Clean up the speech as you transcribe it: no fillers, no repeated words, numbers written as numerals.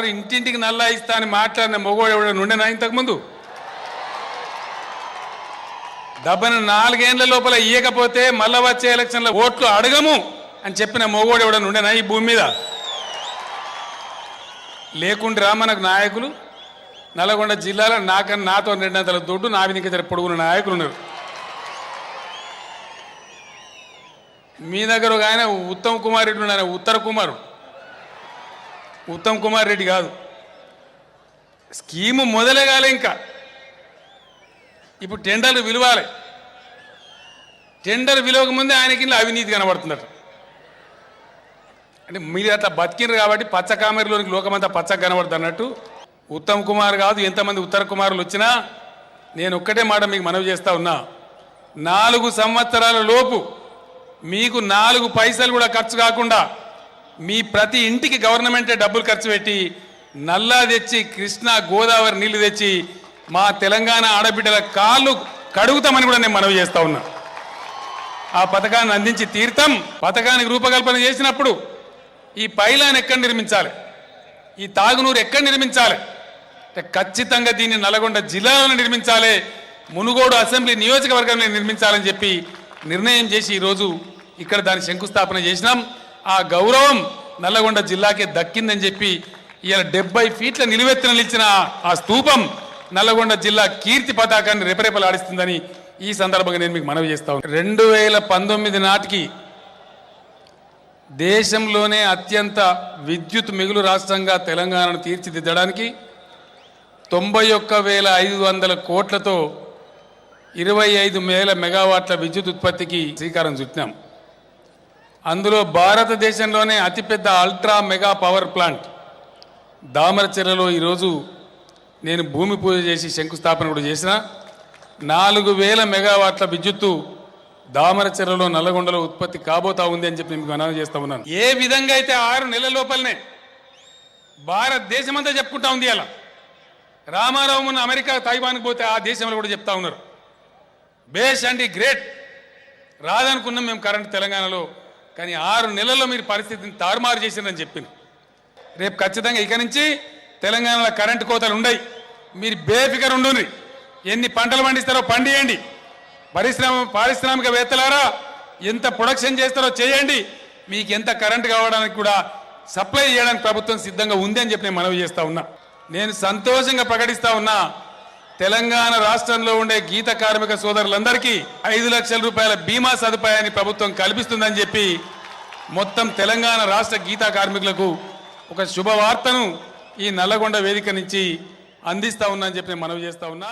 మరి ఇంటింటికి నల్లా ఇస్తా అని మాట్లాడిన మొగోడు ఎవడో నుండేనా ఇంతకుముందు? 4 ఏళ్ల లోపల ఇయ్యకపోతే మళ్ళా వచ్చే ఎలక్షన్లో ఓట్లు అడగము అని చెప్పిన మొగోడు ఎవడో ఉండేనా ఈ భూమి మీద? లేకుండ్రా మనకు నాయకులు నల్గొండ జిల్లాలో నాతో 200 దొడ్డు నా వెనుక జర పొడుగున నాయకులు ఉన్నారు. మీ దగ్గర ఒక ఆయన ఉత్తమ్ కుమార్ రెడ్డి ఉన్నాడు, ఉత్తమ్ కుమార్ రెడ్డి కాదు. స్కీము మొదలే కాలే, ఇంకా ఇప్పుడు టెండర్లు విలువాలి. టెండర్ విలువక ముందే ఆయనకి అవినీతి కనబడుతుందట. అంటే మీరు అట్లా బతికినారు కాబట్టి పచ్చ కామెరీలోనికి లోకమంతా పచ్చగా కనబడుతుంది అన్నట్టు. ఉత్తమ్ కుమార్ కాదు, ఎంతమంది ఉత్తర కుమారులు వచ్చినా నేను ఒక్కటే మాట మీకు మనవి చేస్తా ఉన్నా, 4 సంవత్సరాల లోపు మీకు 4 పైసలు కూడా ఖర్చు కాకుండా మీ ప్రతి ఇంటికి గవర్నమెంటే డబ్బులు ఖర్చు పెట్టి నల్లా తెచ్చి కృష్ణా గోదావరి నీళ్లు తెచ్చి మా తెలంగాణ ఆడబిడ్డల కాళ్ళు కడుగుతామని కూడా నేను మనవి చేస్తా ఉన్నా. ఆ పథకాన్ని అందించి తీర్థం. పథకానికి రూపకల్పన చేసినప్పుడు ఈ పైలాన్ ఎక్కడ నిర్మించాలి, ఈ తాగునూరు ఎక్కడ నిర్మించాలి, ఖచ్చితంగా దీన్ని నల్గొండ జిల్లాలోనే నిర్మించాలి, మునుగోడు అసెంబ్లీ నియోజకవర్గంలో నిర్మించాలని చెప్పి నిర్ణయం చేసి ఈరోజు ఇక్కడ దాని శంకుస్థాపన చేసినాం. ఆ గౌరవం నల్లగొండ జిల్లాకే దక్కిందని చెప్పి ఇవాళ 70 ఫీట్ల నిలువెత్తున నిలిచిన ఆ స్తూపం నల్లగొండ జిల్లా కీర్తి పతాకాన్ని రెపరెపలాడిస్తుందని ఈ సందర్భంగా నేను మీకు మనవి చేస్తా ఉన్నాను. 2019 నాటికి దేశంలోనే అత్యంత విద్యుత్ మిగులు రాష్ట్రంగా తెలంగాణను తీర్చిదిద్దడానికి 91,500 కోట్లతో 25,000 మెగావాట్ల విద్యుత్ ఉత్పత్తికి శ్రీకారం చుట్టినాం. అందులో భారతదేశంలోనే అతిపెద్ద అల్ట్రా మెగా పవర్ ప్లాంట్ దామరచెర్లలో ఈరోజు నేను భూమి పూజ చేసి శంకుస్థాపన కూడా చేసిన. 4,000 మెగావాట్ల విద్యుత్తు దామరచెర్లలో నల్లగొండలో ఉత్పత్తి కాబోతా ఉంది అని చెప్పి మీకు అనౌన్స్ చేస్తా ఉన్నాను. ఏ విధంగా అయితే 6 నెలల లోపలనే భారతదేశమంతా చెప్పుకుంటా ఉంది. అలా రామారావు మొన్న అమెరికా తైవాన్కి పోతే ఆ దేశంలో కూడా చెప్తా ఉన్నారు, బేస్ అండ్ గ్రేట్. రాదనుకున్నాం మేము కరెంట్ తెలంగాణలో, కానీ 6 నెలల్లో మీరు పరిస్థితిని తారుమారు చేసిందని చెప్పింది. రేపు ఖచ్చితంగా ఇక నుంచి తెలంగాణలో కరెంటు కోతలు ఉండయి. మీరు బేఫికర్ ఉండండి, ఎన్ని పంటలు పండిస్తారో పండియండి. పారిశ్రామికవేత్తలారా ఎంత ప్రొడక్షన్ చేస్తారో చేయండి. మీకు ఎంత కరెంటు కావడానికి కూడా సప్లై చేయడానికి ప్రభుత్వం సిద్ధంగా ఉంది అని చెప్పి నేను మనవి చేస్తా ఉన్నా. నేను సంతోషంగా ప్రకటిస్తా ఉన్నా, తెలంగాణ రాష్ట్రంలో ఉండే గీత కార్మిక సోదరులందరికీ 5 లక్షల రూపాయల బీమా సదుపాయాన్ని ప్రభుత్వం కల్పిస్తుందని చెప్పి మొత్తం తెలంగాణ రాష్ట్ర గీతా కార్మికులకు ఒక శుభవార్తను ఈ నల్లగొండ వేదిక నుంచి అందిస్తా ఉన్నా అని చెప్పి నేను మనవి చేస్తా ఉన్నా.